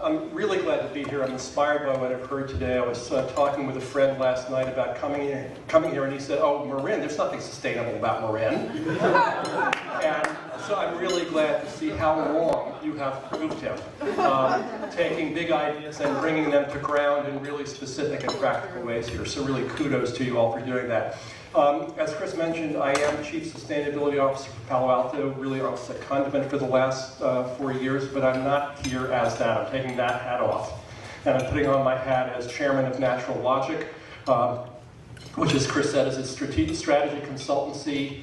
I'm really glad to be here. I'm inspired by what I've heard today. I was talking with a friend last night about coming here, and he said, "Oh, Marin, there's nothing sustainable about Marin." And so I'm really glad to see how long you have proved him, taking big ideas and bringing them to ground in really specific and practical ways here. So really kudos to you all for doing that. As Chris mentioned, I am Chief Sustainability Officer for Palo Alto. Really, I was secondment for the last 4 years, but I'm not here as that. I'm taking that hat off. And I'm putting on my hat as Chairman of Natural Logic, which, as Chris said, is a strategy consultancy,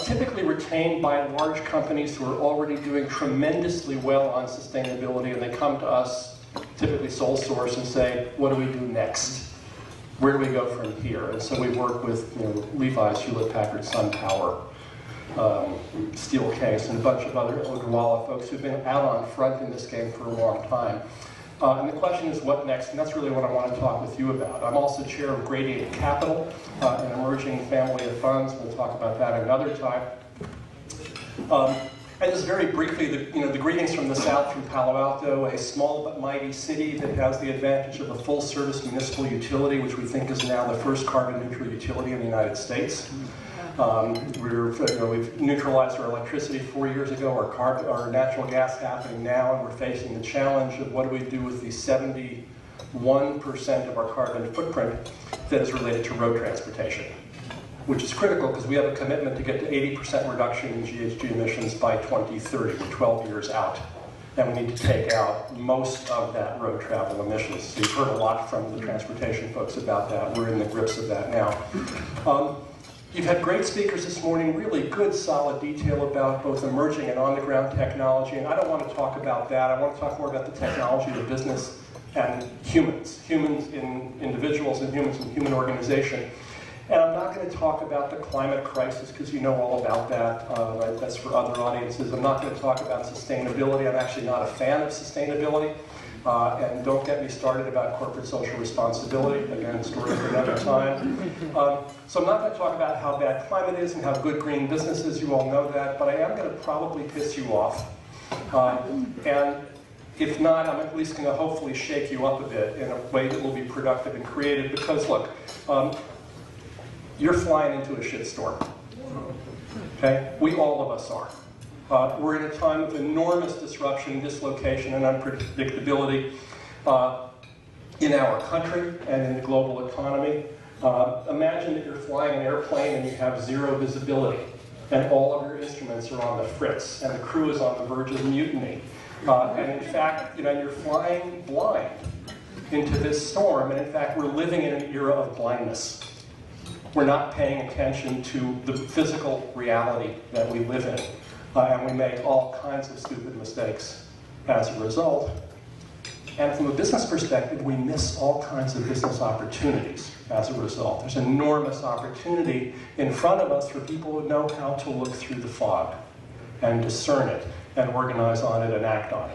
typically retained by large companies who are already doing tremendously well on sustainability, and they come to us, typically sole source, and say, what do we do next? Where do we go from here? And so we work with Levi's, Hewlett-Packard, SunPower, Steelcase, and a bunch of other Odwalla folks who've been out on front in this game for a long time. And the question is, what next? And that's really what I want to talk with you about. I'm also chair of Gradient Capital, an emerging family of funds. We'll talk about that another time. And just very briefly, the greetings from the south, from Palo Alto, a small but mighty city that has the advantage of a full-service municipal utility, which we think is now the first carbon-neutral utility in the United States. We've neutralized our electricity 4 years ago, our natural gas happening now, and we're facing the challenge of what do we do with the 71% of our carbon footprint that is related to road transportation, which is critical because we have a commitment to get to 80% reduction in GHG emissions by 2030. We're 12 years out, and we need to take out most of that road travel emissions. So you've heard a lot from the transportation folks about that. We're in the grips of that now. You've had great speakers this morning, really good, solid detail about both emerging and on-the-ground technology, and I don't want to talk about that. I want to talk more about the technology, the business, and humans in individuals and humans in human organization. And I'm not going to talk about the climate crisis because you know all about that. That's for other audiences. I'm not going to talk about sustainability. I'm actually not a fan of sustainability. And don't get me started about corporate social responsibility. Again, story for another time. So I'm not going to talk about how bad climate is and how good green business is. You all know that. But I am going to probably piss you off. And if not, I'm at least going to hopefully shake you up a bit in a way that will be productive and creative. Because look, you're flying into a shitstorm. Okay? We all of us are. We're in a time of enormous disruption, dislocation, and unpredictability in our country and in the global economy. Imagine that you're flying an airplane and you have zero visibility, and all of your instruments are on the fritz, and the crew is on the verge of mutiny. And in fact, you're flying blind into this storm, and in fact, we're living in an era of blindness. We're not paying attention to the physical reality that we live in. And we make all kinds of stupid mistakes as a result. And from a business perspective, we miss all kinds of business opportunities as a result. There's enormous opportunity in front of us for people who know how to look through the fog and discern it and organize on it and act on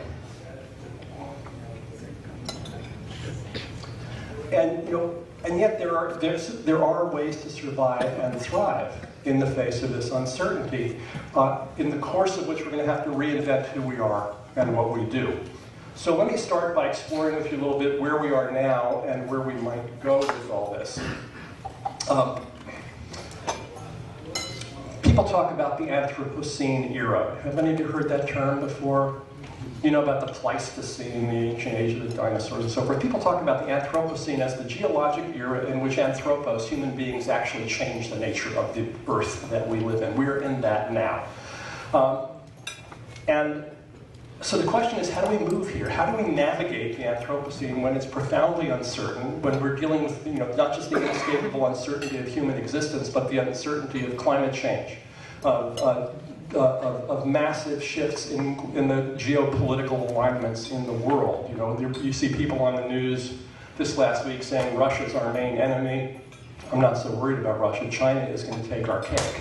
it. And yet there are ways to survive and thrive in the face of this uncertainty, in the course of which we're going to have to reinvent who we are and what we do. So let me start by exploring with you a little bit where we are now and where we might go with all this. People talk about the Anthropocene era. Have any of you heard that term before? You know about the Pleistocene, the ancient age of the dinosaurs and so forth. People talk about the Anthropocene as the geologic era in which anthropos, human beings, actually change the nature of the earth that we live in. We're in that now. And so the question is, how do we move here? How do we navigate the Anthropocene when it's profoundly uncertain, when we're dealing with not just the inescapable uncertainty of human existence, but the uncertainty of climate change, of massive shifts in the geopolitical alignments in the world. You see people on the news this last week saying Russia's our main enemy. I'm not so worried about Russia. China is going to take our cake.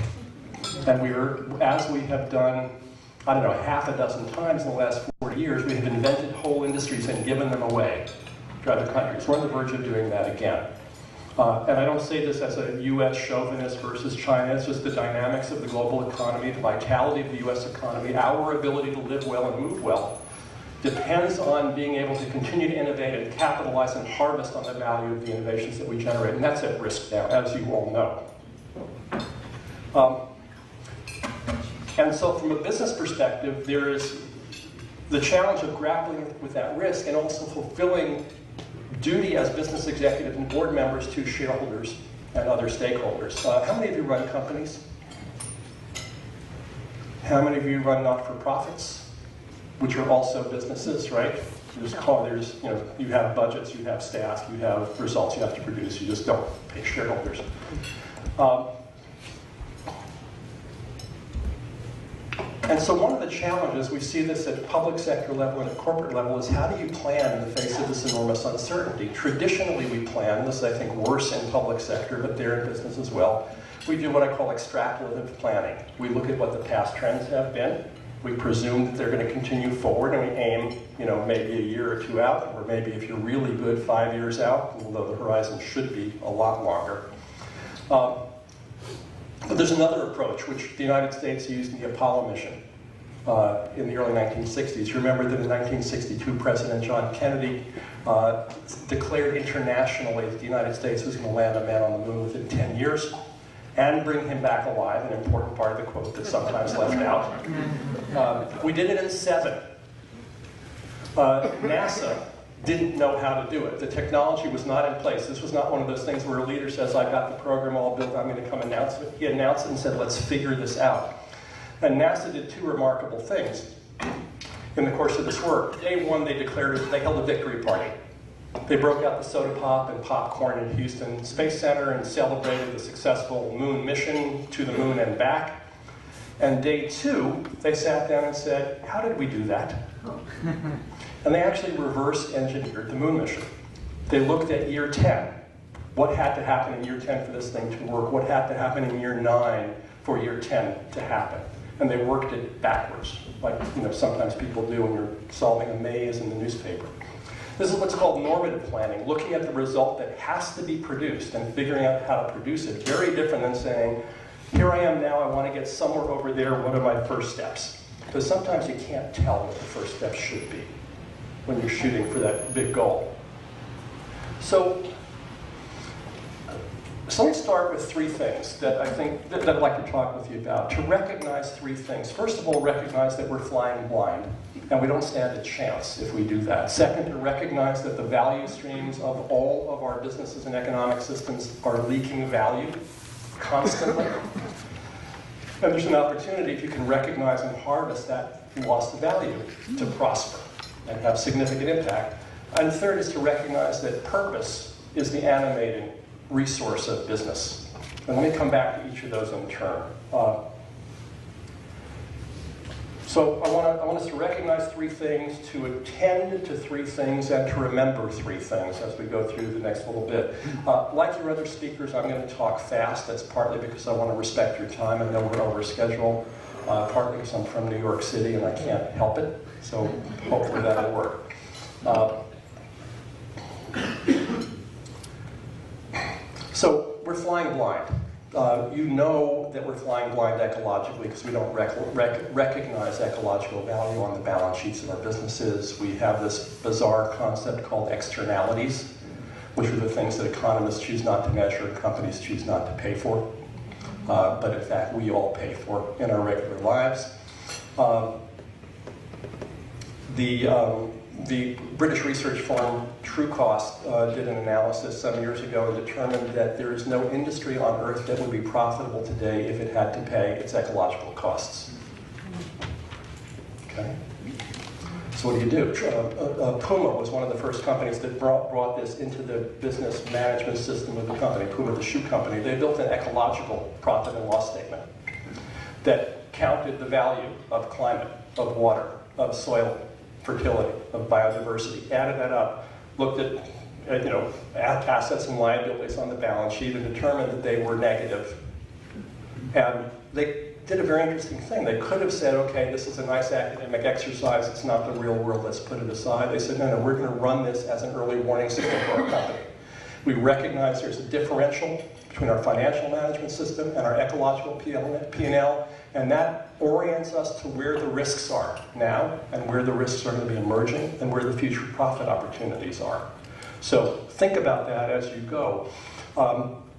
And as we have done, I don't know, half a dozen times in the last 40 years, we have invented whole industries and given them away to other countries. We're on the verge of doing that again. And I don't say this as a U.S. chauvinist versus China. It's just the dynamics of the global economy, the vitality of the U.S. economy, our ability to live well and move well depends on being able to continue to innovate and capitalize and harvest on the value of the innovations that we generate. And that's at risk now, as you all know. And so from a business perspective, there is the challenge of grappling with that risk and also fulfilling duty as business executives and board members to shareholders and other stakeholders. How many of you run companies? How many of you run not-for-profits, which are also businesses, right? You have budgets, you have staff, you have results you have to produce, you just don't pay shareholders. And so one of the challenges, we see this at public sector level and at corporate level, is how do you plan in the face of this enormous uncertainty? Traditionally we plan, this is I think worse in public sector, but there in business as well, we do what I call extrapolative planning. We look at what the past trends have been, we presume that they're going to continue forward, and we aim, maybe a year or two out, or maybe if you're really good, 5 years out, although the horizon should be a lot longer. But there's another approach, which the United States used in the Apollo mission in the early 1960s. You remember that in 1962, President John Kennedy declared internationally that the United States was going to land a man on the moon within 10 years and bring him back alive, an important part of the quote that's sometimes left out. We did it in 7. NASA didn't know how to do it. The technology was not in place. This was not one of those things where a leader says, I've got the program all built, I'm going to come announce it. He announced it and said, let's figure this out. And NASA did 2 remarkable things in the course of this work. Day 1, they held a victory party. They broke out the soda pop and popcorn in Houston Space Center and celebrated the successful moon mission to the moon and back. And day 2, they sat down and said, how did we do that? And they actually reverse engineered the moon mission. They looked at year 10. What had to happen in year 10 for this thing to work? What had to happen in year 9 for year 10 to happen? And they worked it backwards, like sometimes people do when you're solving a maze in the newspaper. This is what's called normative planning, looking at the result that has to be produced and figuring out how to produce it. Very different than saying, here I am now, I want to get somewhere over there, what are my first steps? Because sometimes you can't tell what the first steps should be when you're shooting for that big goal. So let me start with 3 things that I think that I'd like to talk with you about. To recognize 3 things. First of all, recognize that we're flying blind, and we don't stand a chance if we do that. Second, to recognize that the value streams of all of our businesses and economic systems are leaking value constantly. And there's an opportunity, if you can recognize and harvest that lost value, to prosper and have significant impact. And third is to recognize that purpose is the animating resource of business. And let me come back to each of those in turn. So I want us to recognize 3 things, to attend to 3 things, and to remember 3 things as we go through the next little bit. Like your other speakers, I'm going to talk fast. That's partly because I want to respect your time. I know we're over schedule, partly because I'm from New York City and I can't help it. So hopefully that'll work. So we're flying blind. You know that we're flying blind ecologically because we don't recognize ecological value on the balance sheets of our businesses. We have this bizarre concept called externalities, which are the things that economists choose not to measure and companies choose not to pay for. But in fact, we all pay for in our regular lives. The British research firm TrueCost did an analysis some years ago and determined that there is no industry on Earth that would be profitable today if it had to pay its ecological costs. Okay? So what do? Puma was one of the first companies that brought this into the business management system of the company, Puma, the shoe company. They built an ecological profit and loss statement that counted the value of climate, of water, of soil fertility, of biodiversity, added that up, looked at assets and liabilities on the balance sheet and determined that they were negative. And they did a very interesting thing. They could have said, okay, this is a nice academic exercise, it's not the real world, let's put it aside. They said, no, we're going to run this as an early warning system for our company. We recognize there's a differential between our financial management system and our ecological P&L, and that orients us to where the risks are now and where the risks are going to be emerging and where the future profit opportunities are. So think about that as you go.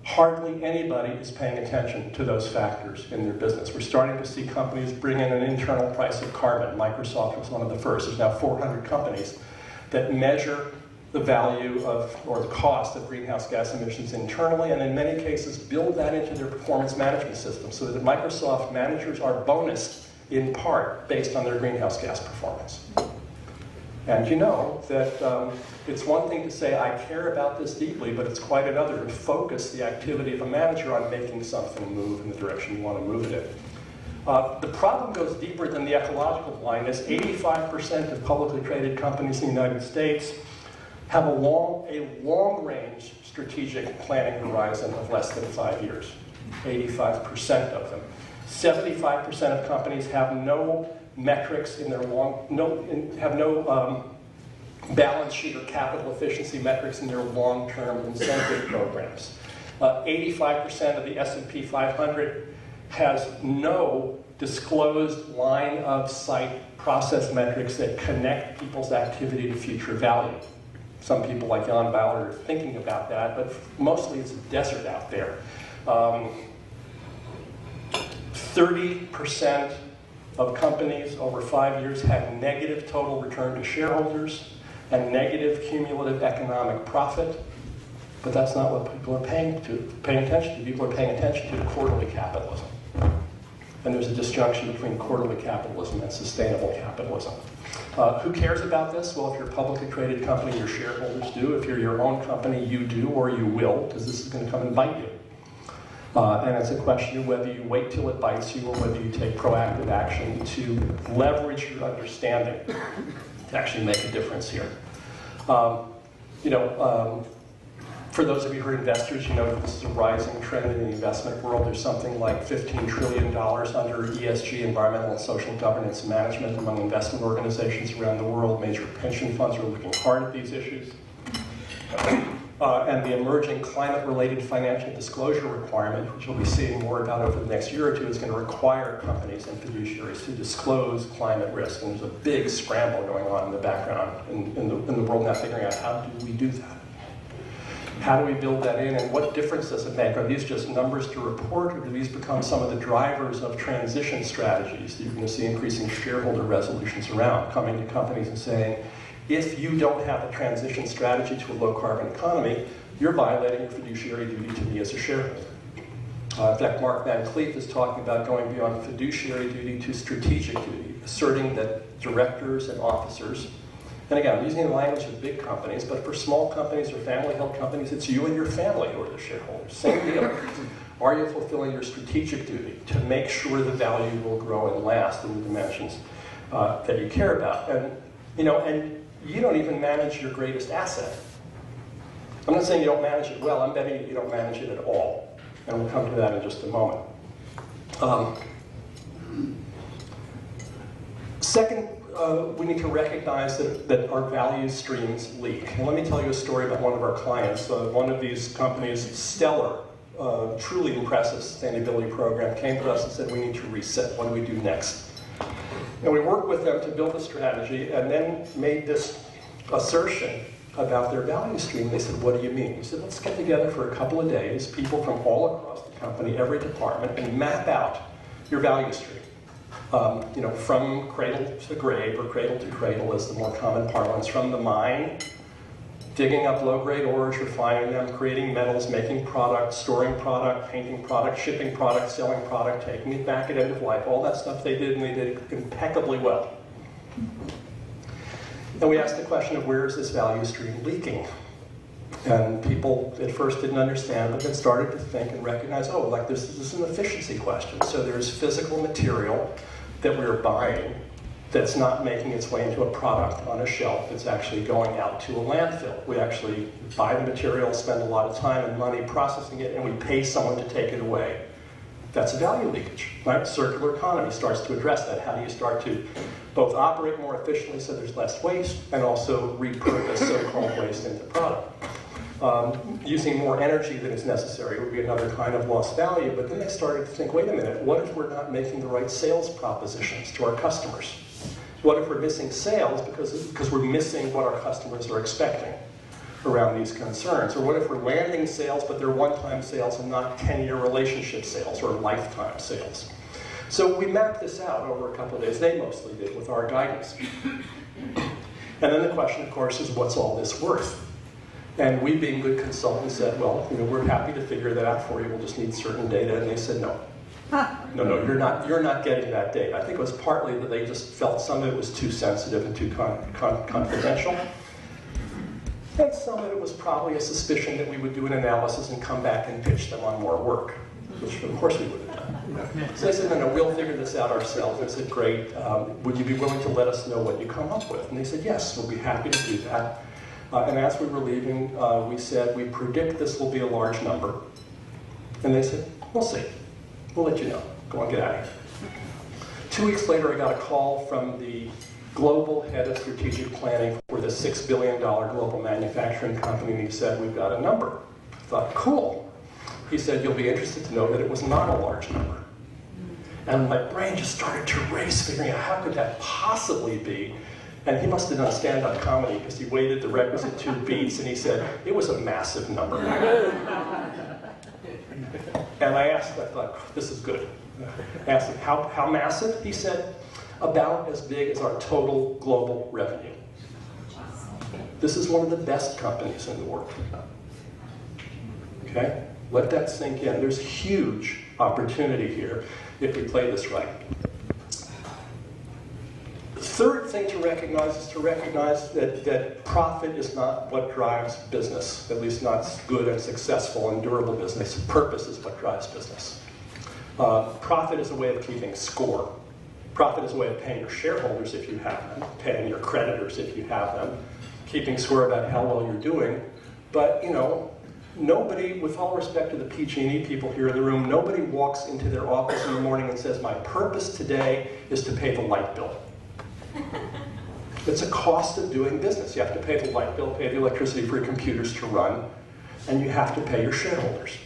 Hardly anybody is paying attention to those factors in their business. We're starting to see companies bring in an internal price of carbon. Microsoft was one of the first. There's now 400 companies that measure the value of, or the cost of greenhouse gas emissions internally, and in many cases build that into their performance management system so that Microsoft managers are bonused in part based on their greenhouse gas performance. And you know that it's one thing to say, I care about this deeply, but it's quite another to focus the activity of a manager on making something move in the direction you want to move it in. The problem goes deeper than the ecological blindness. 85% of publicly traded companies in the United States have a long-range strategic planning horizon of less than 5 years. 85% of them. 75% of companies have no metrics in their have no balance sheet or capital efficiency metrics in their long-term incentive programs. 85% of the S&P 500 has no disclosed line of sight process metrics that connect people's activity to future value. Some people like Jan Ballard are thinking about that, but mostly it's a desert out there. 30% of companies over 5 years have negative total return to shareholders and negative cumulative economic profit, but that's not what people are paying attention to. People are paying attention to quarterly capitalism. And there's a disjunction between quarterly capitalism and sustainable capitalism. Who cares about this? Well, if you're a publicly traded company, your shareholders do. If you're your own company, you do or you will, because this is going to come and bite you. And it's a question of whether you wait till it bites you or whether you take proactive action to leverage your understanding to actually make a difference here. For those of you who are investors, you know that this is a rising trend in the investment world. There's something like $15 trillion under ESG, environmental and social governance management, among investment organizations around the world. Major pension funds are looking hard at these issues. And the emerging climate-related financial disclosure requirement, which we'll be seeing more about over the next year or two, is going to require companies and fiduciaries to disclose climate risk. And there's a big scramble going on in the background in the world now, figuring out how do we do that? How do we build that in, and what difference does it make? Are these just numbers to report, or do these become some of the drivers of transition strategies that you're going to see increasing shareholder resolutions around, coming to companies and saying, if you don't have a transition strategy to a low-carbon economy, you're violating your fiduciary duty to me as a shareholder. In fact, Mark Van Cleef is talking about going beyond fiduciary duty to strategic duty, asserting that directors and officers, and again, I'm using the language of big companies, but for small companies or family-held companies, it's you and your family who are the shareholders. Same deal. Are you fulfilling your strategic duty to make sure the value will grow and last in the dimensions that you care about? And you don't even manage your greatest asset. I'm not saying you don't manage it well. I'm betting you don't manage it at all. And we'll come to that in just a moment. Second, we need to recognize that our value streams leak. And let me tell you a story about one of our clients. One of these companies, stellar, truly impressive sustainability program, came to us and said, we need to reset. What do we do next? And we worked with them to build a strategy and then made this assertion about their value stream. They said, what do you mean? We said, let's get together for a couple of days, people from all across the company, every department, and map out your value stream. From cradle to grave, or cradle to cradle is the more common parlance, from the mine, digging up low-grade ores, refining them, creating metals, making product, storing product, painting product, shipping product, selling product, taking it back at end of life, all that stuff they did, and they did it impeccably well. And we asked the question of where is this value stream leaking? And people at first didn't understand, but then started to think and recognize, oh, like this is an efficiency question. So there's physical material that we're buying that's not making its way into a product on a shelf. It's actually going out to a landfill. We actually buy the material, spend a lot of time and money processing it, and we pay someone to take it away. That's a value leakage, right? Circular economy starts to address that. How do you start to both operate more efficiently so there's less waste and also repurpose so-called waste into product? using more energy than is necessary would be another kind of lost value. But then they started to think, wait a minute, what if we're not making the right sales propositions to our customers? What if we're missing sales because we're missing what our customers are expecting around these concerns? Or what if we're landing sales, but they're one-time sales and not 10-year relationship sales or lifetime sales? So we mapped this out over a couple of days. They mostly did with our guidance. And then the question, of course, is what's all this worth? And we, being good consultants, said, well, we're happy to figure that out for you. We'll just need certain data. And they said, no. No, you're not getting that data. I think it was partly that they just felt some of it was too sensitive and too confidential. And some of it was probably a suspicion that we would do an analysis and come back and pitch them on more work, which of course we would have done. So they said, no, we'll figure this out ourselves. And I said, great, would you be willing to let us know what you come up with? And they said, yes, we'll be happy to do that. And as we were leaving, we said, we predict this will be a large number. And they said, we'll see. We'll let you know. Go on, get out of here. 2 weeks later, I got a call from the global head of strategic planning for the $6 billion global manufacturing company, and he said, we've got a number. I thought, cool. He said, you'll be interested to know that it was not a large number. And my brain just started to race, figuring out how could that possibly be? And he must have done stand-up comedy because he waited the requisite 2 beats, and he said, it was a massive number. And I asked, I thought, this is good. I asked him, how massive? He said, about as big as our total global revenue. This is one of the best companies in the world. Okay? Let that sink in. There's huge opportunity here if we play this right. The third thing to recognize is to recognize that profit is not what drives business, at least not good and successful and durable business. Purpose is what drives business. Profit is a way of keeping score. Profit is a way of paying your shareholders if you have them, paying your creditors if you have them, keeping score about how well you're doing. But, nobody, with all respect to the PG&E people here in the room, nobody walks into their office in the morning and says, my purpose today is to pay the light bill. It's a cost of doing business. You have to pay the light bill, pay the electricity for your computers to run, and you have to pay your shareholders.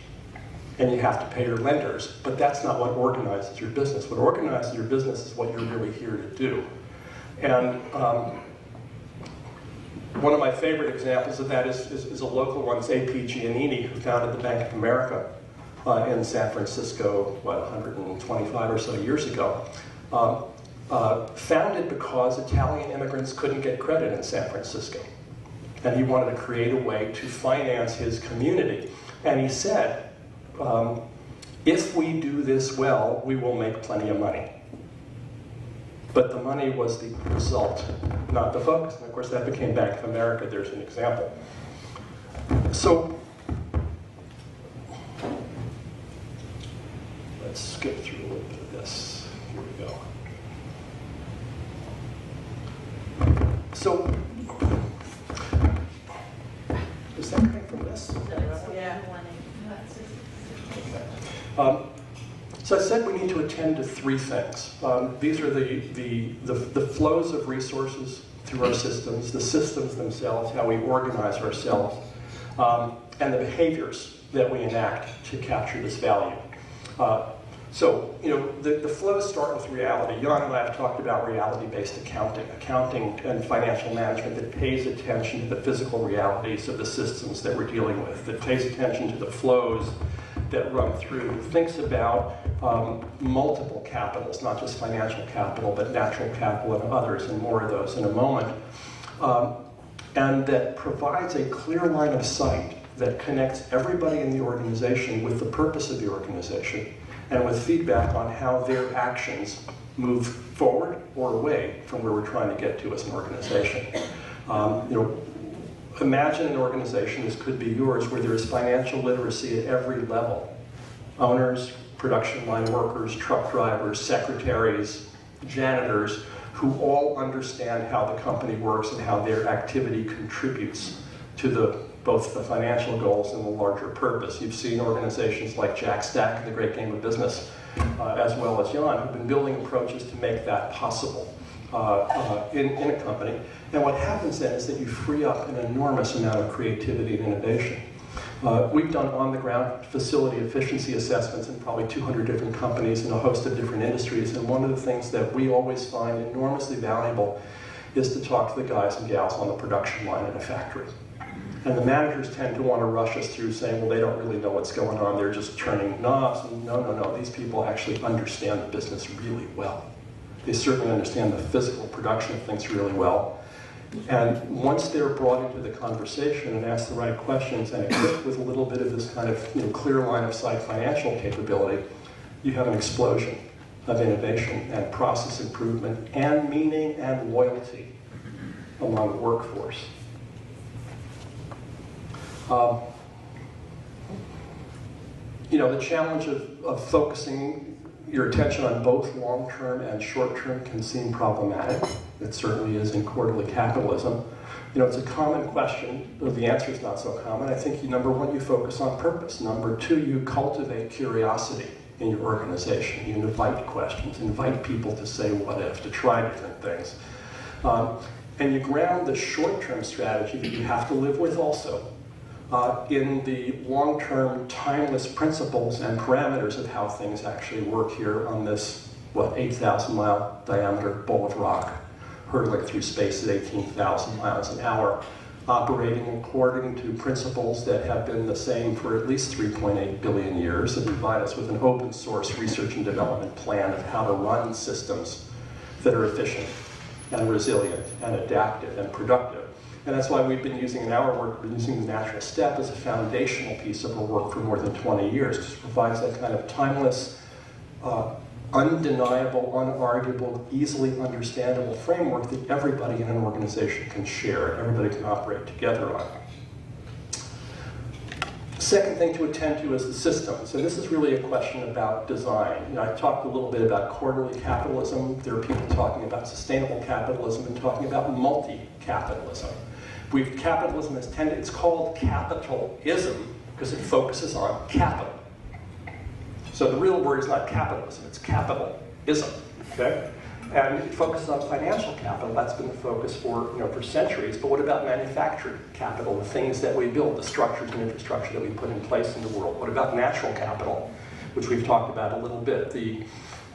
And you have to pay your lenders, but that's not what organizes your business. What organizes your business is what you're really here to do. And one of my favorite examples of that is a local one. It's A.P. Giannini, who founded the Bank of America in San Francisco, 125 or so years ago. Founded because Italian immigrants couldn't get credit in San Francisco. And he wanted to create a way to finance his community. And he said, if we do this well, we will make plenty of money. But the money was the result, not the focus. And of course, that became Bank of America. There's an example. So let's skip through a little bit of this. Here we go. So, is that coming from this? Yeah. So I said we need to attend to 3 things. These are the flows of resources through our systems, the systems themselves, how we organize ourselves, and the behaviors that we enact to capture this value. So, the flows start with reality. Jan and I have talked about reality-based accounting and financial management that pays attention to the physical realities of the systems that we're dealing with, that pays attention to the flows that run through, thinks about multiple capitals, not just financial capital, but natural capital and others, and more of those in a moment, and that provides a clear line of sight that connects everybody in the organization with the purpose of the organization, and with feedback on how their actions move forward or away from where we're trying to get to as an organization. Imagine an organization, this could be yours, where there is financial literacy at every level. Owners, production line workers, truck drivers, secretaries, janitors, who all understand how the company works and how their activity contributes to both the financial goals and the larger purpose. You've seen organizations like Jack Stack and the Great Game of Business, as well as Jan, who've been building approaches to make that possible in a company. And what happens then is that you free up an enormous amount of creativity and innovation. We've done on-the-ground facility efficiency assessments in probably 200 different companies in a host of different industries, and one of the things that we always find enormously valuable is to talk to the guys and gals on the production line in a factory. And the managers tend to want to rush us through saying, well, they don't really know what's going on, they're just turning knobs. And no, these people actually understand the business really well. They certainly understand the physical production of things really well. And once they're brought into the conversation and asked the right questions and equipped with a little bit of this kind of clear line of sight financial capability, you have an explosion of innovation and process improvement and meaning and loyalty among the workforce. The challenge of focusing your attention on both long-term and short-term can seem problematic. It certainly is in quarterly capitalism. It's a common question, though the answer is not so common. I think, number one, you focus on purpose. Number two, you cultivate curiosity in your organization. You invite questions, invite people to say what if, to try different things. And you ground the short-term strategy that you have to live with also in the long-term, timeless principles and parameters of how things actually work here on this, 8,000-mile diameter ball of rock, hurtling through space at 18,000 miles an hour, operating according to principles that have been the same for at least 3.8 billion years, that provide us with an open source research and development plan of how to run systems that are efficient and resilient and adaptive and productive. And that's why we've been using in our work, we're using the natural step as a foundational piece of our work for more than 20 years, because it provides that kind of timeless, undeniable, unarguable, easily understandable framework that everybody in an organization can share, everybody can operate together on. Second thing to attend to is the systems, and this is really a question about design. I talked a little bit about quarterly capitalism. There are people talking about sustainable capitalism and talking about multi-capitalism. Capitalism is it's called capitalism because it focuses on capital. So the real word is not capitalism, it's capitalism, okay? And it focuses on financial capital. That's been the focus for centuries. But what about manufactured capital, the things that we build, the structures and infrastructure that we put in place in the world? What about natural capital, which we've talked about a little bit, the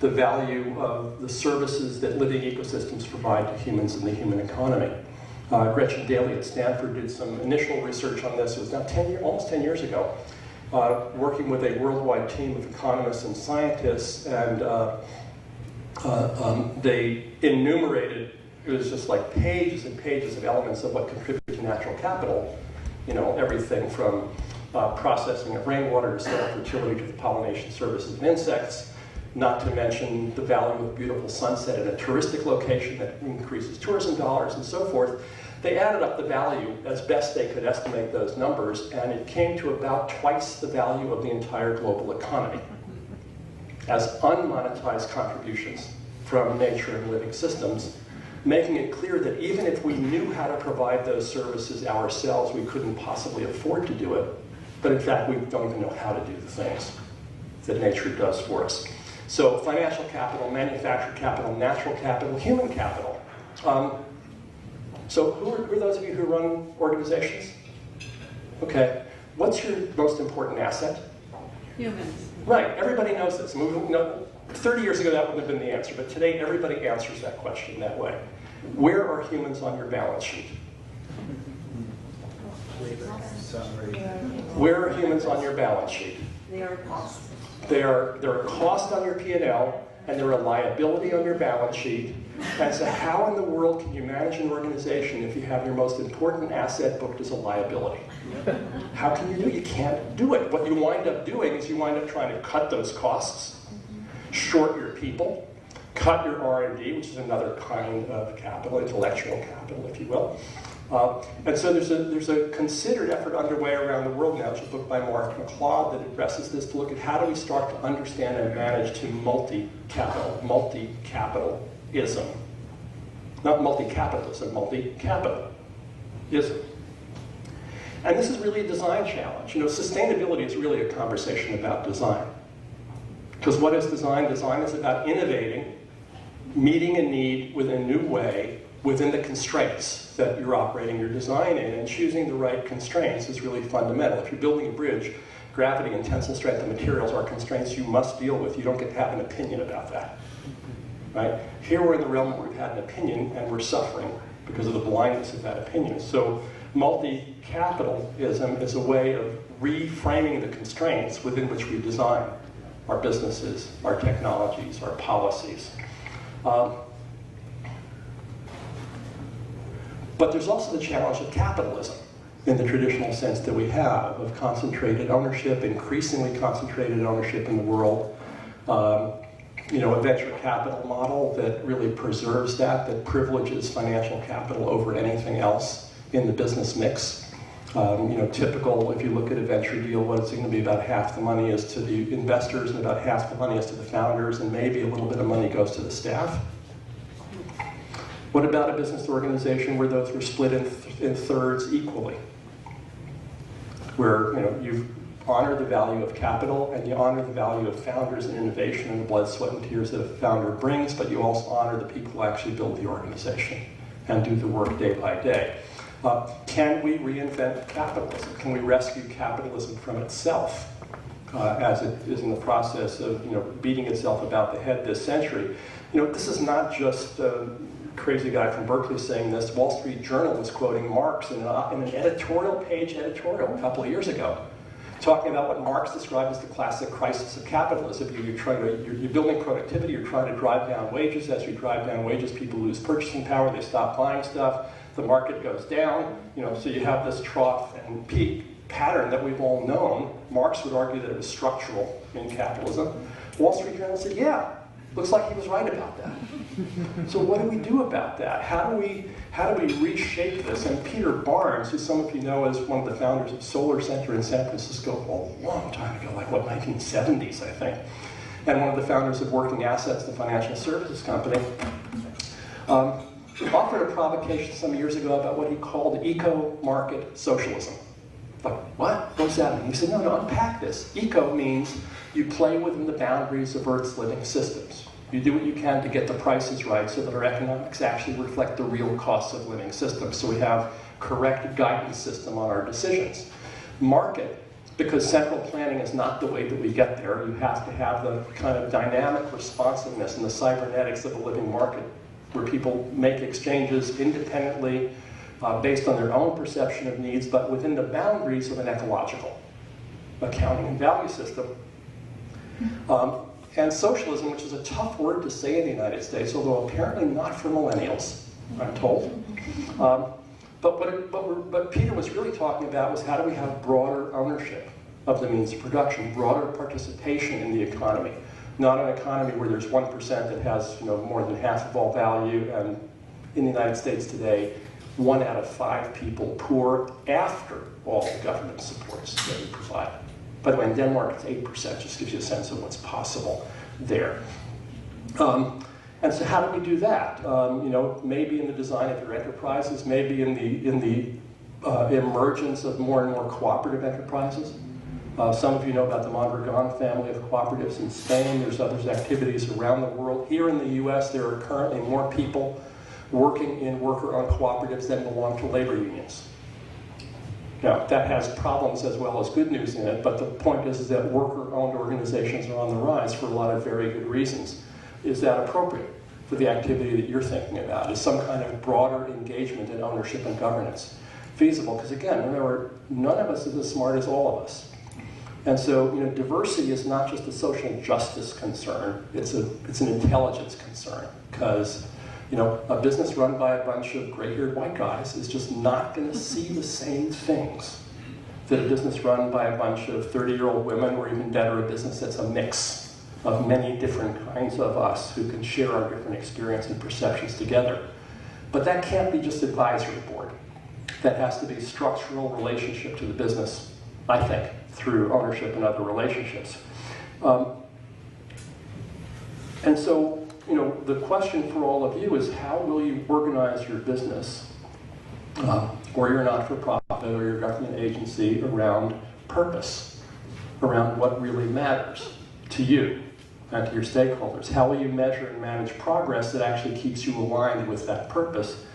value of the services that living ecosystems provide to humans in the human economy? Gretchen Daly at Stanford did some initial research on this. It was now almost 10 years ago, working with a worldwide team of economists and scientists, and they enumerated, it was just like pages and pages of elements of what contribute to natural capital. Everything from processing of rainwater to soil fertility to the pollination services of insects, not to mention the value of a beautiful sunset at a touristic location that increases tourism dollars and so forth. They added up the value as best they could estimate those numbers, and it came to about twice the value of the entire global economy as unmonetized contributions from nature and living systems, making it clear that even if we knew how to provide those services ourselves, we couldn't possibly afford to do it. But in fact, we don't even know how to do the things that nature does for us. So financial capital, manufactured capital, natural capital, human capital. So who are those of you who run organizations? Okay, what's your most important asset? Humans. Right, everybody knows this. 30 years ago that wouldn't have been the answer, but today everybody answers that question that way. Where are humans on your balance sheet? Where are humans on your balance sheet? They are a cost. They're a cost on your P&L, and they're a liability on your balance sheet. And so how in the world can you manage an organization if you have your most important asset booked as a liability? How can you do it? You can't do it. What you wind up doing is you wind up trying to cut those costs, short your people, cut your R&D, which is another kind of capital, intellectual capital, if you will. And so there's a considered effort underway around the world now, which is a book by Mark McLeod that addresses this, to look at how do we start to understand and manage to multi-capitalism. Not multi-capitalism, multi-capitalism. And this is really a design challenge. Sustainability is really a conversation about design. Because what is design? Design is about innovating, meeting a need with a new way, within the constraints that you're operating your design in, and choosing the right constraints is really fundamental. If you're building a bridge, gravity and tensile strength of materials are constraints you must deal with. You don't get to have an opinion about that. Right? Here we're in the realm where we've had an opinion and we're suffering because of the blindness of that opinion. So multi-capitalism is a way of reframing the constraints within which we design our businesses, our technologies, our policies. But there's also the challenge of capitalism in the traditional sense that we have of concentrated ownership, increasingly concentrated ownership in the world. A venture capital model that really preserves that privileges financial capital over anything else in the business mix. Typical, if you look at a venture deal, what it's going to be about half the money is to the investors and about half the money is to the founders, and maybe a little bit of money goes to the staff. What about a business organization where those were split in thirds equally? Where you've honored the value of capital and you honor the value of founders and innovation and the blood, sweat, and tears that a founder brings, but you also honor the people who actually build the organization and do the work day by day. Can we reinvent capitalism? Can we rescue capitalism from itself as it is in the process of beating itself about the head this century? This is not just a crazy guy from Berkeley saying this. Wall Street Journal was quoting Marx in an editorial a couple of years ago, talking about what Marx described as the classic crisis of capitalism. You're building productivity, you're trying to drive down wages. As you drive down wages, people lose purchasing power, they stop buying stuff, the market goes down, so you have this trough and peak pattern that we've all known. Marx would argue that it was structural in capitalism. Wall Street Journal said, yeah, looks like he was right about that. So what do we do about that? How do we reshape this? And Peter Barnes, who some of you know as one of the founders of Solar Center in San Francisco a long time ago, like 1970s, I think, and one of the founders of Working Assets, the financial services company, offered a provocation some years ago about what he called eco-market socialism. Like, what? What does that mean? He said, no, unpack this. Eco means you play within the boundaries of Earth's living systems. You do what you can to get the prices right so that our economics actually reflect the real costs of living systems. So we have correct guidance system on our decisions. Market, because central planning is not the way that we get there. You have to have the kind of dynamic responsiveness and the cybernetics of a living market where people make exchanges independently based on their own perception of needs, but within the boundaries of an ecological accounting and value system. And socialism, which is a tough word to say in the United States, although apparently not for millennials, I'm told. But what Peter was really talking about was how do we have broader ownership of the means of production, broader participation in the economy. Not an economy where there's 1% that has more than half of all value, and in the United States today, 1 out of 5 people poor after all the government supports that we provide. By the way, in Denmark, it's 8%, just gives you a sense of what's possible there. And so how do we do that? Maybe in the design of your enterprises, maybe in the emergence of more and more cooperative enterprises. Some of you know about the Mondragon family of cooperatives in Spain. There's other activities around the world. Here in the US, there are currently more people working in worker-owned cooperatives than belong to labor unions. Now, that has problems as well as good news in it, but the point is that worker-owned organizations are on the rise for a lot of very good reasons. Is that appropriate for the activity that you're thinking about? Is some kind of broader engagement in ownership and governance feasible? Because again, remember, none of us is as smart as all of us. And so, diversity is not just a social justice concern, it's an intelligence concern, because a business run by a bunch of gray-haired white guys is just not going to see the same things that a business run by a bunch of 30-year-old women, or even better, a business that's a mix of many different kinds of us who can share our different experience and perceptions together. But that can't be just advisory board. That has to be structural relationship to the business, I think, through ownership and other relationships. And so, the question for all of you is how will you organize your business or your not-for-profit or your government agency around purpose, around what really matters to you and to your stakeholders? How will you measure and manage progress that actually keeps you aligned with that purpose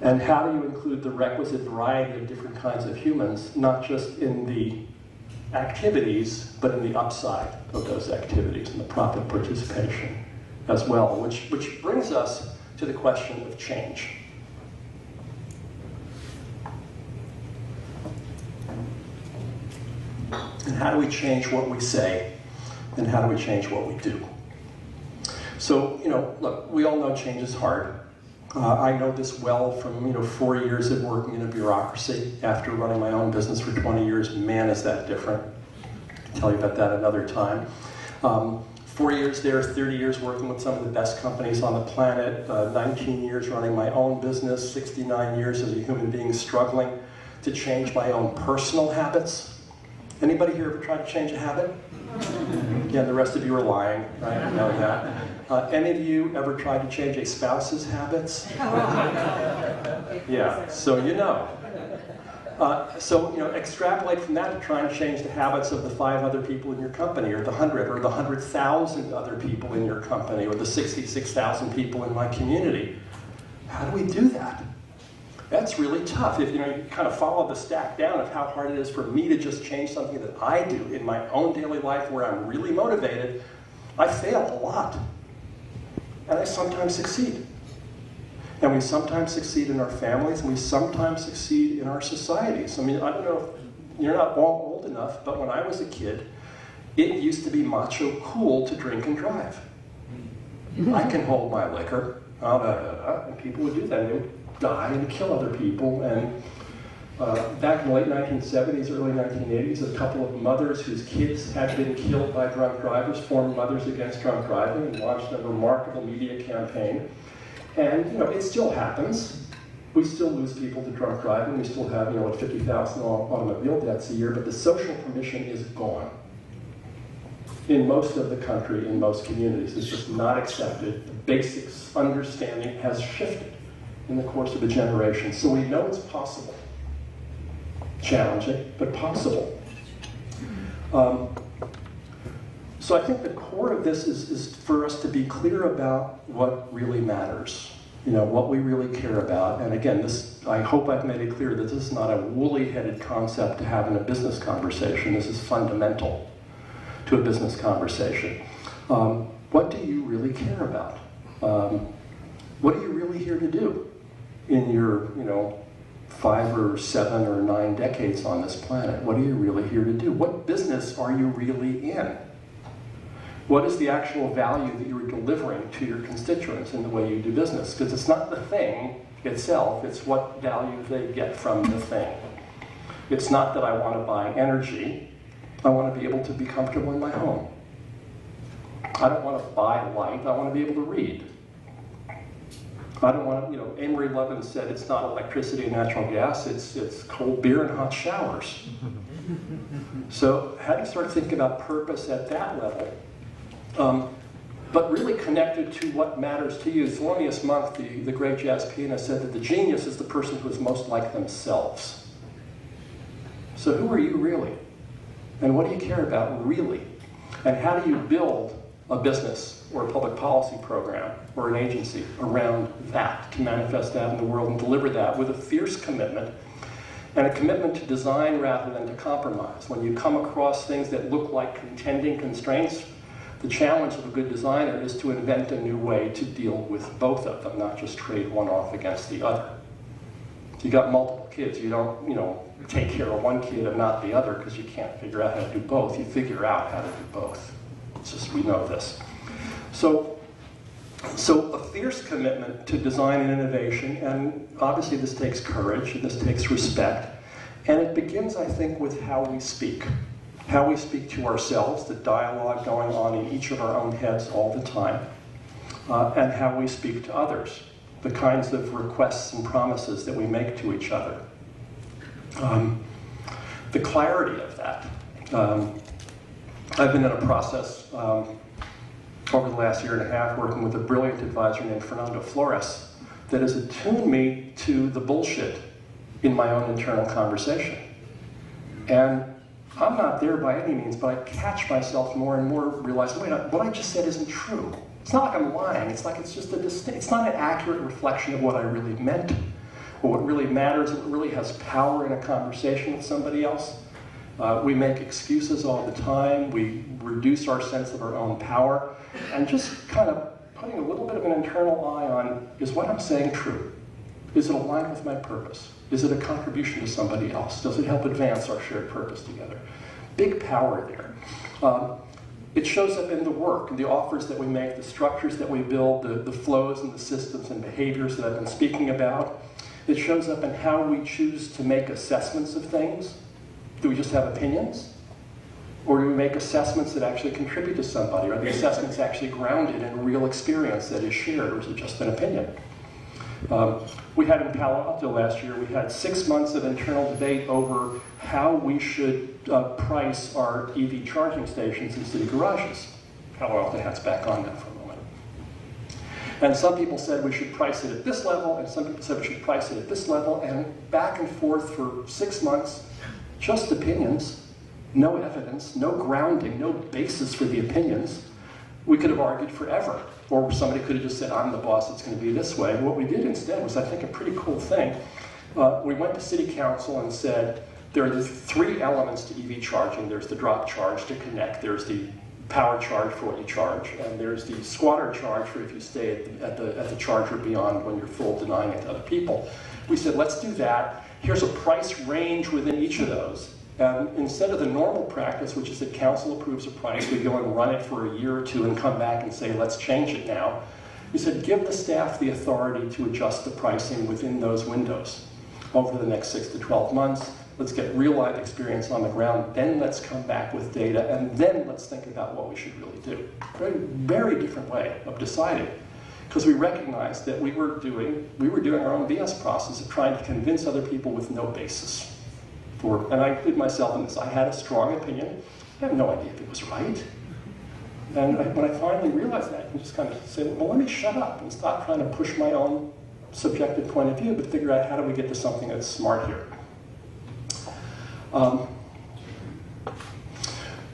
And how do you include the requisite variety of different kinds of humans, not just in the activities, but in the upside of those activities and the profit participation as well, which brings us to the question of change. And how do we change what we say, and how do we change what we do? So, look, we all know change is hard. I know this well from 4 years of working in a bureaucracy after running my own business for 20 years. Man, is that different. I'll tell you about that another time. 4 years there, 30 years working with some of the best companies on the planet, 19 years running my own business, 69 years as a human being struggling to change my own personal habits. Anybody here ever tried to change a habit? Yeah, the rest of you are lying, right? I know that. Any of you ever tried to change a spouse's habits? Yeah, so you know. So extrapolate from that to try and change the habits of the 5 other people in your company, or the 100, or the 100,000 other people in your company, or the 66,000 people in my community. How do we do that? That's really tough. If you kind of follow the stack down of how hard it is for me to just change something that I do in my own daily life where I'm really motivated, I fail a lot. And I sometimes succeed. And we sometimes succeed in our families, and we sometimes succeed in our societies. I mean, I don't know if you're not all old enough, but when I was a kid, it used to be macho cool to drink and drive. I can hold my liquor, and people would do that. They would die and kill other people. And back in the late 1970s, early 1980s, a couple of mothers whose kids had been killed by drunk drivers formed Mothers Against Drunk Driving and launched a remarkable media campaign. And it still happens. We still lose people to drunk driving. We still have 50,000 automobile deaths a year, but the social permission is gone. In most of the country, in most communities, it's just not accepted. The basic understanding has shifted in the course of a generation. So we know it's possible. Challenging, but possible. So I think the core of this is for us to be clear about what really matters, what we really care about. And again, I hope I've made it clear that this is not a woolly-headed concept to have in a business conversation. This is fundamental to a business conversation. What do you really care about? What are you really here to do in your, 5 or 7 or 9 decades on this planet? What are you really here to do? What business are you really in? What is the actual value that you're delivering to your constituents in the way you do business? Because it's not the thing itself, it's what value they get from the thing. It's not that I want to buy energy, I want to be able to be comfortable in my home. I don't want to buy light, I want to be able to read. I don't want to, Amory Lovin said it's not electricity and natural gas, it's cold beer and hot showers. So how do you start thinking about purpose at that level? But really connected to what matters to you. Thelonious Monk, the great jazz pianist, said that the genius is the person who is most like themselves. So who are you really? And what do you care about really? And how do you build a business or a public policy program or an agency around that, to manifest that in the world and deliver that with a fierce commitment, and a commitment to design rather than to compromise. When you come across things that look like contending constraints, the challenge of a good designer is to invent a new way to deal with both of them, not just trade one off against the other. If you got multiple kids, you don't, take care of one kid and not the other because you can't figure out how to do both. You figure out how to do both. It's just, we know this. So a fierce commitment to design and innovation, and obviously this takes courage, and this takes respect, and it begins, I think, with how we speak. How we speak to ourselves, the dialogue going on in each of our own heads all the time, and how we speak to others, the kinds of requests and promises that we make to each other. The clarity of that. I've been in a process over the last 1.5 years working with a brilliant advisor named Fernando Flores that has attuned me to the bullshit in my own internal conversation. And I'm not there by any means, but I catch myself more and more realizing, wait, what I just said isn't true. It's not like I'm lying. It's like it's just it's not an accurate reflection of what I really meant. or what really matters, what really has power in a conversation with somebody else. We make excuses all the time. We reduce our sense of our own power, and just kind of putting a little bit of an internal eye on, is what I'm saying true? Is it aligned with my purpose? Is it a contribution to somebody else? Does it help advance our shared purpose together? Big power there. It shows up in the work, in the offers that we make, the structures that we build, the flows and the systems and behaviors that I've been speaking about. It shows up in how we choose to make assessments of things. Do we just have opinions? Or do we make assessments that actually contribute to somebody? Are the assessments actually grounded in a real experience that is shared, or is it just an opinion? We had in Palo Alto last year, we had 6 months of internal debate over how we should price our EV charging stations in city garages. Palo Alto hat's back on now for a moment. And some people said we should price it at this level, and some people said we should price it at this level, and back and forth for 6 months, just opinions, no evidence, no grounding, no basis for the opinions. We could have argued forever. Or somebody could have just said, I'm the boss, it's going to be this way. What we did instead was, I think, a pretty cool thing. We went to City Council and said, there are the 3 elements to EV charging. There's the drop charge to connect, there's the power charge for what you charge, and there's the squatter charge for if you stay at the charger beyond when you're full, denying it to other people. We said, let's do that. Here's a price range within each of those. And instead of the normal practice, which is that council approves a price, we go and run it for a year or 2 and come back and say, let's change it now. We said, give the staff the authority to adjust the pricing within those windows over the next 6 to 12 months. Let's get real-life experience on the ground, then let's come back with data, and then let's think about what we should really do. Very, very different way of deciding. Because we recognized that we were doing our own BS process of trying to convince other people with no basis. And I did myself in this. I had a strong opinion. I had no idea if it was right. And when I finally realized that, I can just kind of say, well, let me shut up and stop trying to push my own subjective point of view, but figure out how do we get to something that's smart here.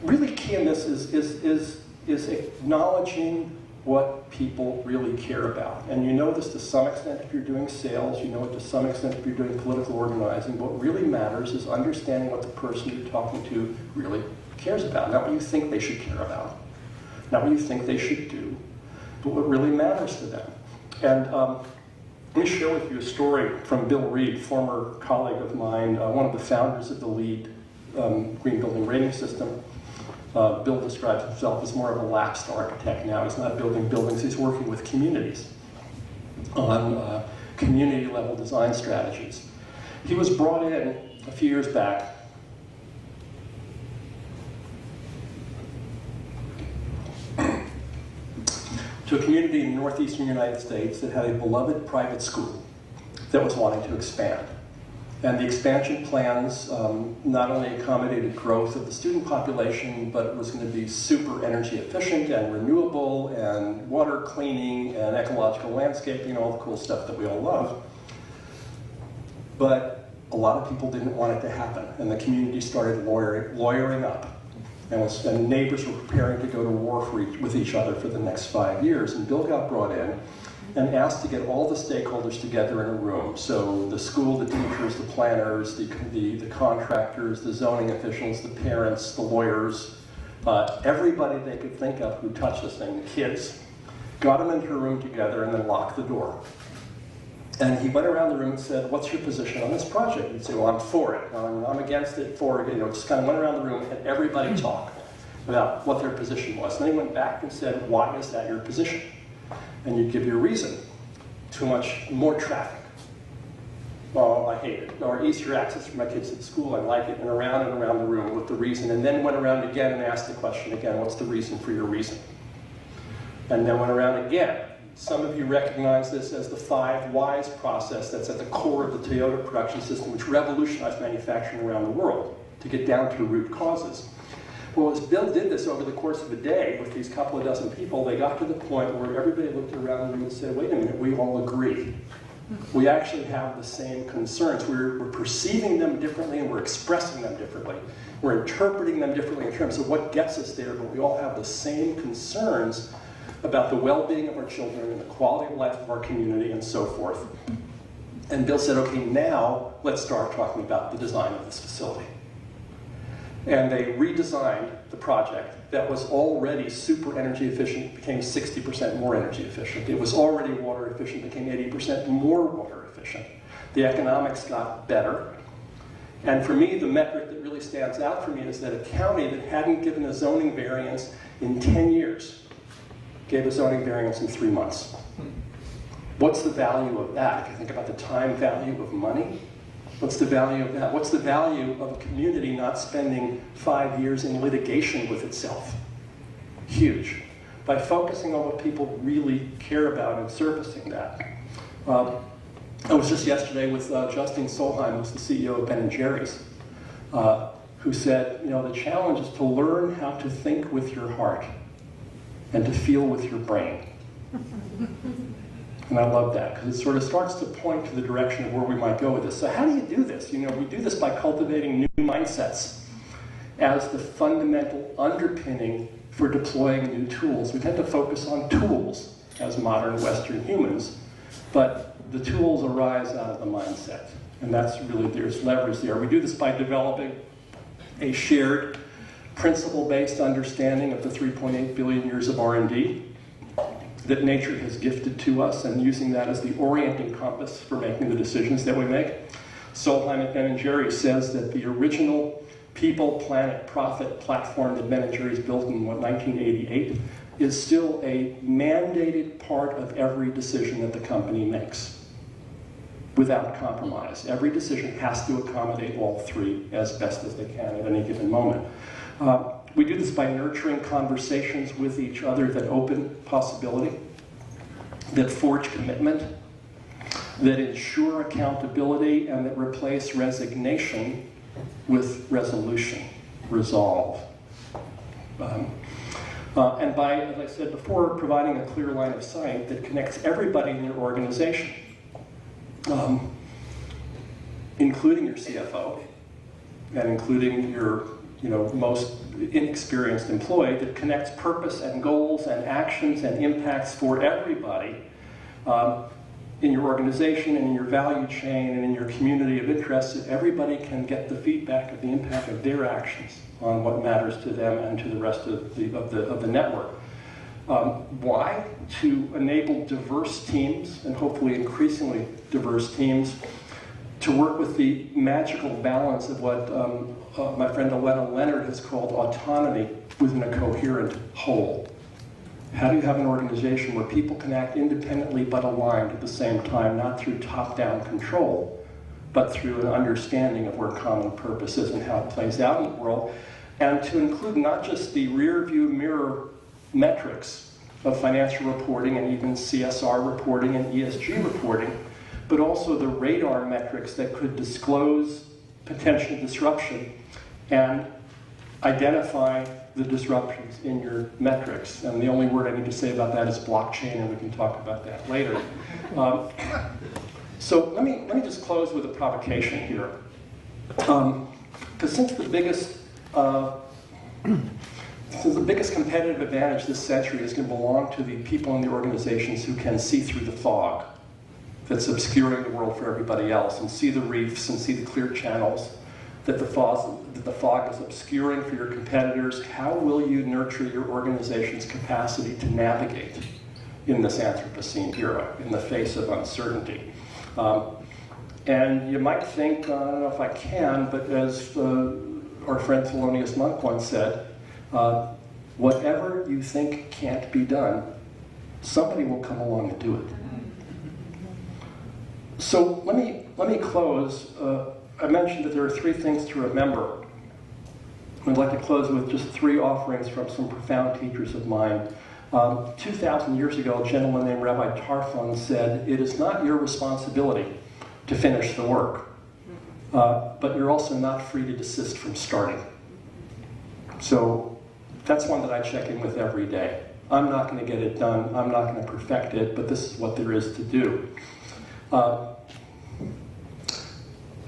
Really key in this is acknowledging what people really care about. And you know this to some extent if you're doing sales, you know it to some extent if you're doing political organizing. What really matters is understanding what the person you're talking to really cares about. Not what you think they should care about, not what you think they should do, but what really matters to them. And let me share with you a story from Bill Reed, former colleague of mine, one of the founders of the LEED Green Building Rating System. Bill describes himself as more of a lapsed architect now. He's not building buildings, he's working with communities on community-level design strategies. He was brought in a few years back to a community in the northeastern United States that had a beloved private school that was wanting to expand. And the expansion plans not only accommodated growth of the student population, but it was going to be super energy efficient and renewable and water cleaning and ecological landscaping, all the cool stuff that we all love. But a lot of people didn't want it to happen, and the community started lawyering up. And neighbors were preparing to go to war with each other for the next 5 years. And Bill got brought in and asked to get all the stakeholders together in a room. So the school, the teachers, the planners, the contractors, the zoning officials, the parents, the lawyers, everybody they could think of who touched this thing, the kids, got them into a room together and then locked the door. And he went around the room and said, what's your position on this project? He'd say, well, I'm for it. I'm against it, for it. Just kind of went around the room and had everybody talk about what their position was. And then he went back and said, why is that your position? And you'd give your reason. Too much, more traffic. Oh, I hate it. Or easier access for my kids at school, I like it. And around the room with the reason. And then went around again and asked the question again, what's the reason for your reason? And then went around again. Some of you recognize this as the 5 whys process that's at the core of the Toyota production system, which revolutionized manufacturing around the world to get down to root causes. Well, as Bill did this over the course of a day with these couple of dozen people, they got to the point where everybody looked around the room and said, wait a minute, we all agree. We actually have the same concerns. We're perceiving them differently and we're expressing them differently. We're interpreting them differently in terms of what gets us there, but we all have the same concerns about the well-being of our children and the quality of life of our community and so forth. And Bill said, okay, now let's start talking about the design of this facility. And they redesigned the project that was already super energy efficient, became 60% more energy efficient. It was already water efficient, became 80% more water efficient. The economics got better. And for me, the metric that really stands out for me is that a county that hadn't given a zoning variance in 10 years gave a zoning variance in 3 months. What's the value of that? If you think about the time value of money, what's the value of that? What's the value of a community not spending 5 years in litigation with itself? Huge. By focusing on what people really care about and surfacing that. I was just yesterday with Justine Solheim, who's the CEO of Ben & Jerry's, who said, you know, the challenge is to learn how to think with your heart and to feel with your brain. And I love that, because it sort of starts to point to the direction of where we might go with this. So how do you do this? You know, we do this by cultivating new mindsets as the fundamental underpinning for deploying new tools. We tend to focus on tools as modern Western humans, but the tools arise out of the mindset. And that's really, there's leverage there. We do this by developing a shared principle-based understanding of the 3.8 billion years of R&D that nature has gifted to us, and using that as the orienting compass for making the decisions that we make. Solheim at Ben & Jerry's says that the original people, planet, profit platform that Ben & Jerry's built in, 1988, is still a mandated part of every decision that the company makes, without compromise. Every decision has to accommodate all three as best as they can at any given moment. We do this by nurturing conversations with each other that open possibility, that forge commitment, that ensure accountability, and that replace resignation with resolution, resolve. And by, as I said before, providing a clear line of sight that connects everybody in your organization, including your CFO, and including your most inexperienced employee, that connects purpose and goals and actions and impacts for everybody in your organization and in your value chain and in your community of interest, so everybody can get the feedback of the impact of their actions on what matters to them and to the rest of the network. Why? To enable diverse teams, and hopefully increasingly diverse teams, to work with the magical balance of what my friend Aletta Leonard has called autonomy within a coherent whole. How do you have an organization where people can act independently but aligned at the same time, not through top-down control, but through an understanding of where common purpose is and how it plays out in the world, and to include not just the rear-view mirror metrics of financial reporting and even CSR reporting and ESG reporting, but also the radar metrics that could disclose potential disruption and identify the disruptions in your metrics. And the only word I need to say about that is blockchain, and we can talk about that later. So let me just close with a provocation here. Because since the biggest competitive advantage this century is going to belong to the people in the organizations who can see through the fog that's obscuring the world for everybody else, and see the reefs and see the clear channels that the fog is obscuring for your competitors. How will you nurture your organization's capacity to navigate in this Anthropocene era, in the face of uncertainty? And you might think, I don't know if I can, but as our friend Thelonious Monk once said, whatever you think can't be done, somebody will come along and do it. So let me close. I mentioned that there are 3 things to remember. I'd like to close with just 3 offerings from some profound teachers of mine. 2,000 years ago, a gentleman named Rabbi Tarfon said, "It is not your responsibility to finish the work, but you're also not free to desist from starting." So that's one that I check in with every day. I'm not going to get it done. I'm not going to perfect it, but this is what there is to do.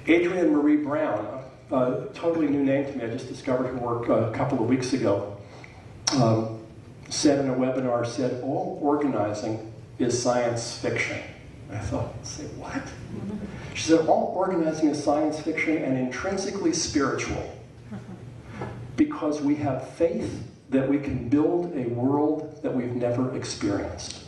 Adrienne Marie Brown, a totally new name to me, I just discovered her work a couple of weeks ago, said in a webinar, all organizing is science fiction. And I thought, say what? She said, all organizing is science fiction and intrinsically spiritual because we have faith that we can build a world that we've never experienced.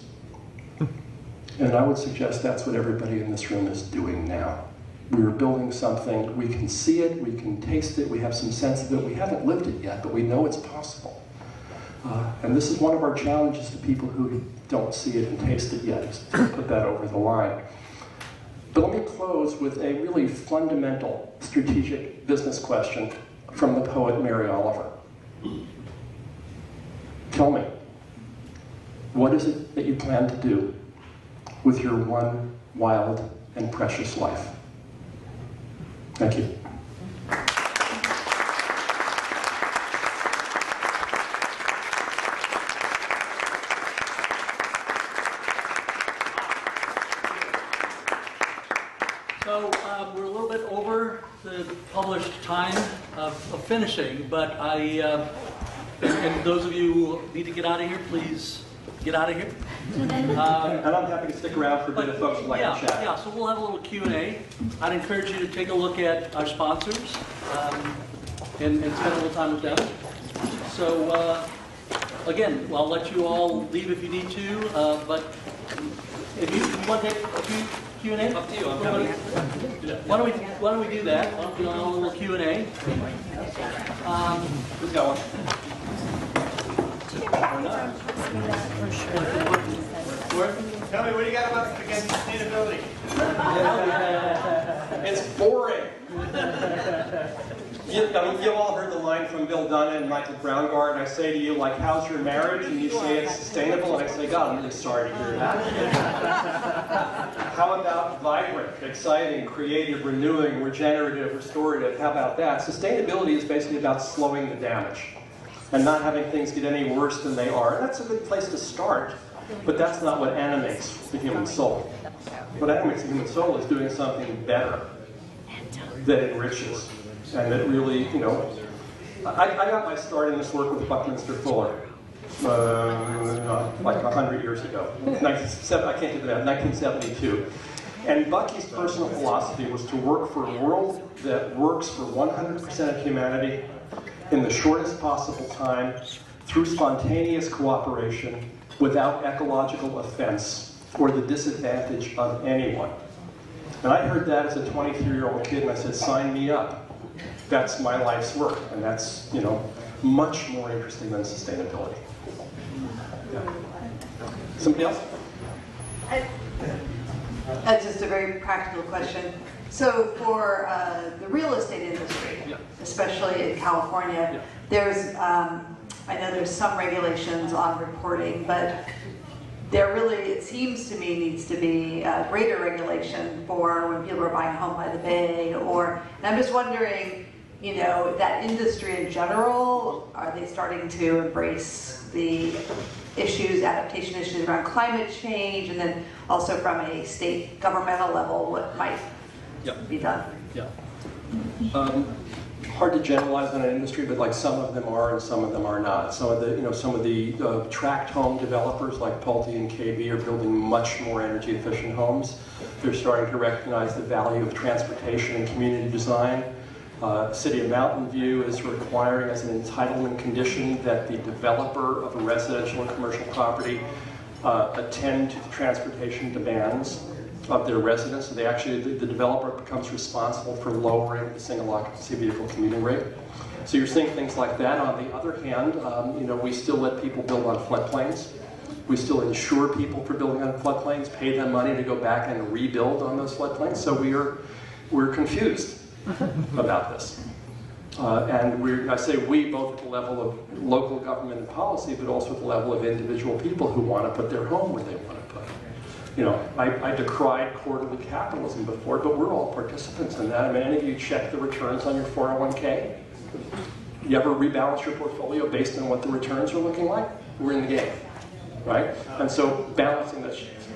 And I would suggest that's what everybody in this room is doing now. We're building something, we can see it, we can taste it, we have some sense of it. We haven't lived it yet, but we know it's possible. And this is one of our challenges to people who don't see it and taste it yet, is to put that over the line. But let me close with a really fundamental strategic business question from the poet Mary Oliver. Tell me, what is it that you plan to do with your one wild and precious life? Thank you. So we're a little bit over the published time of finishing, but and those of you who need to get out of here, please get out of here. And I'm happy to stick around for a bit if folks would like to chat. Yeah, so we'll have a little Q&A. I'd encourage you to take a look at our sponsors and spend a little time with them. So again, I'll let you all leave if you need to, but if you want to take a few Q&A? Up to you. Why don't we do that? Why don't we do a little Q&A? Who's got one? Tell me, what do you got about against sustainability? It's boring. You've all heard the line from Bill Dunn and Michael Braungart. I say to you, like, how's your marriage? And you say it's sustainable. And I say, God, I'm really sorry to hear that. How about vibrant, exciting, creative, renewing, regenerative, restorative? How about that? Sustainability is basically about slowing the damage and not having things get any worse than they are. And that's a good place to start, but that's not what animates the human soul. What animates the human soul is doing something better that enriches and that really, you know, I got my start in this work with Buckminster Fuller like 100 years ago. I can't do that, 1972. And Bucky's personal philosophy was to work for a world that works for 100% of humanity in the shortest possible time, through spontaneous cooperation, without ecological offense or the disadvantage of anyone. And I heard that as a 23-year-old kid, and I said, sign me up. That's my life's work, and that's, you know, much more interesting than sustainability. Yeah. Somebody else? That's just a very practical question. So for the real estate industry, Yeah. especially in California, Yeah. there's, I know there's some regulations on reporting, but there really, it seems to me, needs to be greater regulation for when people are buying a home by the bay, and I'm just wondering, you know, that industry in general, are they starting to embrace the issues, adaptation issues around climate change, and then also from a state governmental level, what might be done? Yeah. Hard to generalize on an industry, but like some of them are and some of them are not. Some of the tract home developers like Pulte and KB are building much more energy efficient homes. They're starting to recognize the value of transportation and community design. City of Mountain View is requiring as an entitlement condition that the developer of a residential and commercial property attend to the transportation demands of their residents. So they actually, the developer becomes responsible for lowering the single occupancy vehicle commuting rate. So you're seeing things like that. On the other hand, you know, we still let people build on floodplains. We still insure people for building on floodplains, pay them money to go back and rebuild on those floodplains. So we're confused about this. And I say we, both at the level of local government and policy, but also at the level of individual people who want to put their home where they want to put it. You know, I decried quarterly capitalism before, but we're all participants in that. I mean, any of you check the returns on your 401k? You ever rebalance your portfolio based on what the returns are looking like? We're in the game, right? And so balancing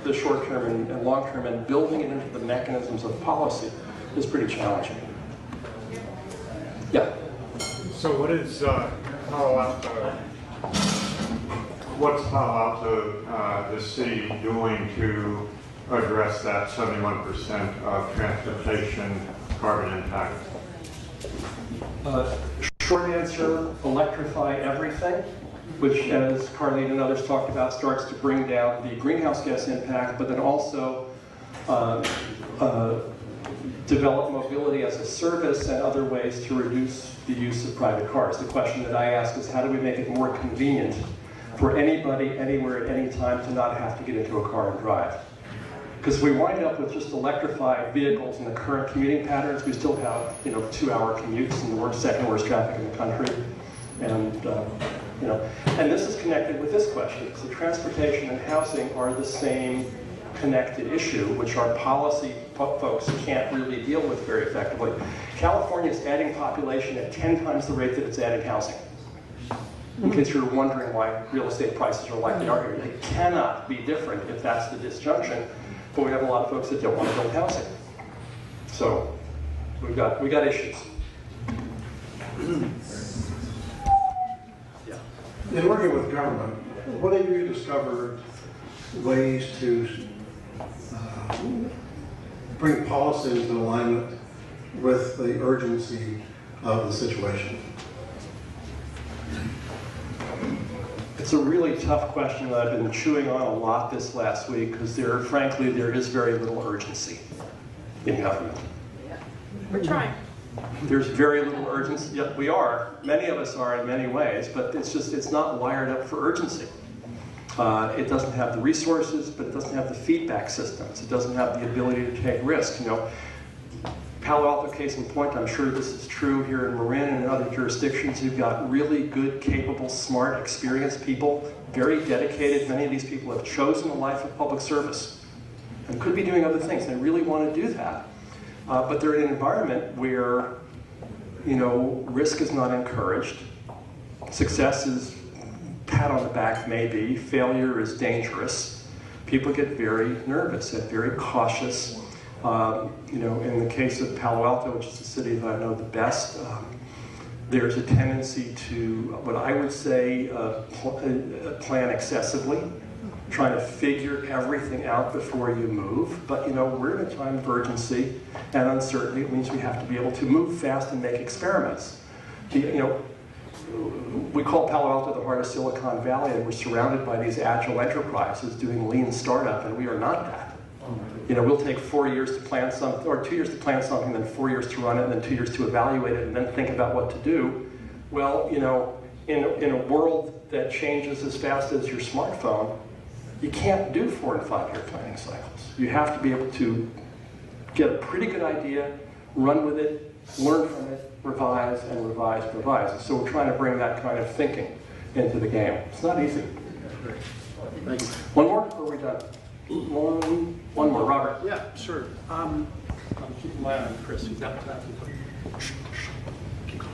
the short term and long term and building it into the mechanisms of policy is pretty challenging. Yeah. So what is Palo Alto? What's Palo Alto, the city, doing to address that 71% of transportation carbon impact? Short answer, electrify everything, which, as Carlene and others talked about, starts to bring down the greenhouse gas impact, but then also develop mobility as a service and other ways to reduce the use of private cars. The question that I ask is, how do we make it more convenient for anybody, anywhere, at any time to not have to get into a car and drive? Because we wind up with just electrified vehicles in the current commuting patterns. We still have, 2-hour commutes in the second worst traffic in the country. And, and this is connected with this question. So transportation and housing are the same connected issue, which our policy folks can't really deal with very effectively. California is adding population at 10 times the rate that it's adding housing. In case you're wondering why real estate prices are like they are here. They cannot be different if that's the disjunction, but we have a lot of folks that don't want to build housing. So we got issues. Yeah. In working with government, what have you discovered ways to bring policy into alignment with the urgency of the situation? It's a really tough question that I've been chewing on a lot this last week because frankly, there is very little urgency in government. We're trying. There's very little urgency. Yeah, we are. Many of us are in many ways, but it's not wired up for urgency. It doesn't have the resources, but it doesn't have the feedback systems. It doesn't have the ability to take risks. Palo Alto, case in point, I'm sure this is true here in Marin and in other jurisdictions. You've got really good, capable, smart, experienced people, very dedicated. Many of these people have chosen a life of public service and could be doing other things. They really want to do that. But they're in an environment where, risk is not encouraged. Success is pat on the back, maybe. Failure is dangerous. People get very nervous and very cautious. In the case of Palo Alto, which is the city that I know the best, there's a tendency to, what I would say, plan excessively, trying to figure everything out before you move. But we're in a time of urgency and uncertainty. It means we have to be able to move fast and make experiments. We call Palo Alto the heart of Silicon Valley, and we're surrounded by these agile enterprises doing lean startup, and we are not that. We'll take 4 years to plan something, or 2 years to plan something, then 4 years to run it, and then 2 years to evaluate it, and then think about what to do. Well, in a world that changes as fast as your smartphone, you can't do 4 and 5 year planning cycles. You have to be able to get a pretty good idea, run with it, learn from it, revise, and revise, and revise. And so we're trying to bring that kind of thinking into the game. It's not easy. Thank you. One more, or are we done? One more, Robert. Yeah, sure. I'm keeping my eye on Chris.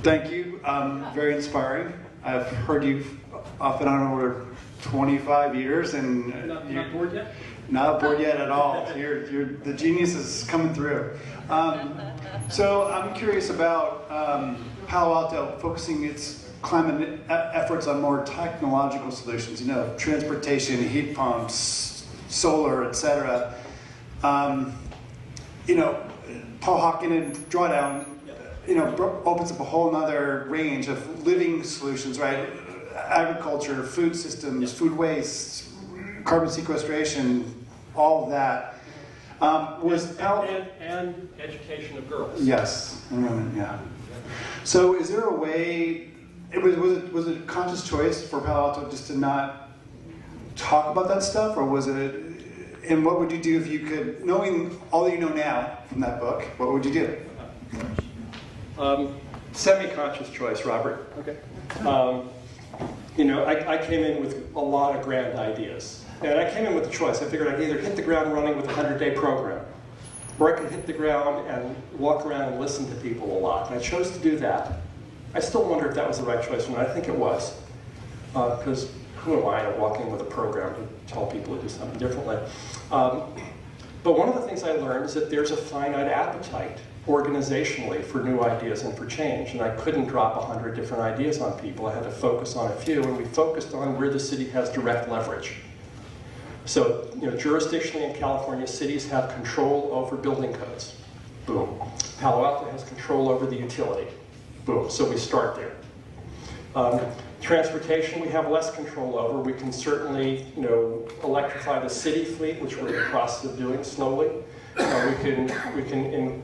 Thank you. Very inspiring. I've heard you off and on over 25 years, and Not bored yet? not bored yet at all. The genius is coming through. So I'm curious about Palo Alto focusing its climate efforts on more technological solutions. Transportation, heat pumps, solar, etc. Paul Hawken Drawdown, opens up a whole nother range of living solutions, right? Agriculture, food systems, food waste, carbon sequestration, all of that. And education of girls. Yes, and women, yeah. So is there a way, was it a conscious choice for Palo Alto just to not talk about that stuff, or was it, and what would you do if you could, knowing all that you know now from that book, what would you do? Semi-conscious choice, Robert. Okay. I came in with a lot of grand ideas. And I came in with a choice. I figured I'd either hit the ground running with a 100-day program, or I could hit the ground and walk around and listen to people a lot. And I chose to do that. I still wonder if that was the right choice, and I think it was. Because who am I to walk in with a program to tell people to do something differently? But one of the things I learned is that there's a finite appetite organizationally for new ideas and for change. And I couldn't drop 100 different ideas on people. I had to focus on a few, and we focused on where the city has direct leverage. So, jurisdictionally in California, cities have control over building codes. Boom. Palo Alto has control over the utility. Boom. So we start there. Transportation, we have less control over. We can certainly, electrify the city fleet, which we're in the process of doing slowly. We can,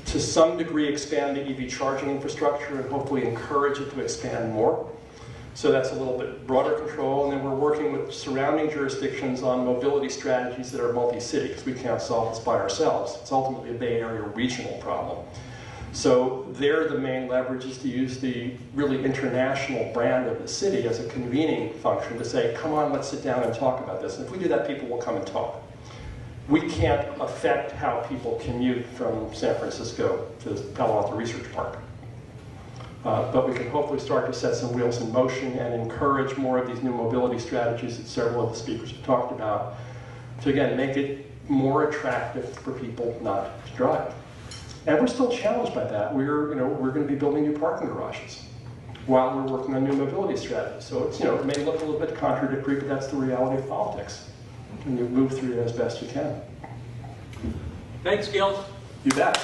to some degree, expand the EV charging infrastructure and hopefully encourage it to expand more. So that's a little bit broader control. And then we're working with surrounding jurisdictions on mobility strategies that are multi-city, because we can't solve this by ourselves. It's ultimately a Bay Area regional problem. So there, the main leverage is to use the really international brand of the city as a convening function to say, come on, let's sit down and talk about this. And if we do that, people will come and talk. We can't affect how people commute from San Francisco to Palo Alto Research Park. But we can hopefully start to set some wheels in motion and encourage more of these new mobility strategies that several of the speakers have talked about to, again, make it more attractive for people not to drive. And we're still challenged by that. We're going to be building new parking garages while we're working on new mobility strategies. So it's, it may look a little bit contradictory, but that's the reality of politics. And you move through it as best you can. Thanks, Gil. You bet.